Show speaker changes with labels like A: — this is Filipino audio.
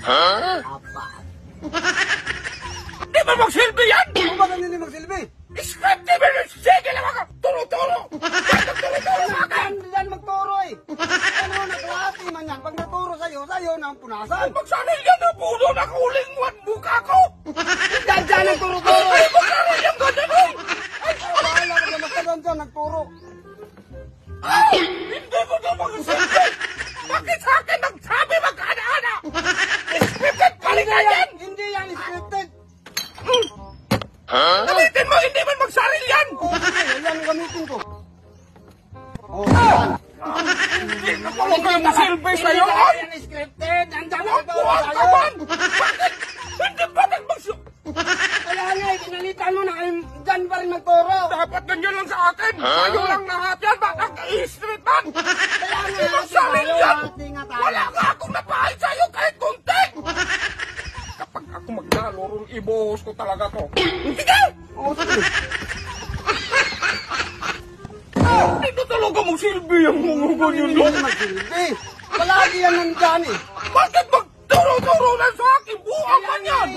A: Apat.
B: Di ba magsilbi yan?
A: Ano ba ganyan yung magsilbi?
B: Script di ba? Sige lang ako! Turo-turo! Turo-turo sa akin!
A: Yan magturo eh. Ano, naklati man yan. Pag naturo sa'yo na ang punasan.
B: Magsanay yan na puno na kulingwan mukha ko!
A: Dyan ang turo-turo eh.
B: Magsanay yan ganyan eh!
A: Bahala ka dyan, dyan, nagturo.
B: Hindi mo na magsilbi! Bakit sa akin nagsabi magkana-ana? Scripted palingan yan!
A: Hindi yan scripted.
B: Gamitin mo, hindi man magsaril yan!
A: Yan ang gamitin ko. Yan.
B: Hindi na pala kayo masilbi sa'yo!
A: Hindi yan scripted. Nandyan ang turo
B: Buwan ka
A: sa'yo.
B: man! Bakit? Hindi ba nagmagsilbi?
A: Kaya nga, pinalitan mo na kayo dyan pa rin magturo.
B: Dapat ganyan lang sa akin! Sa'yo lang lahat yan! Bakit ka-i-street man?
A: Kaya
B: Hindi
A: nga,
B: magsaril yan!
A: hati nga tayo.
B: Wala nga akong napahal sa'yo kahit kunti! Kapag ako maglalaro, ibuhos ko talaga to. Hindi ka!
A: Oo, sige.
B: Hindi talaga magsilbi ang mga ganyan
A: Hindi
B: lang.
A: magsilbi. Palagi yan nandyan eh.
B: Bakit magturo-turo lang sa akin? Buwang man yan!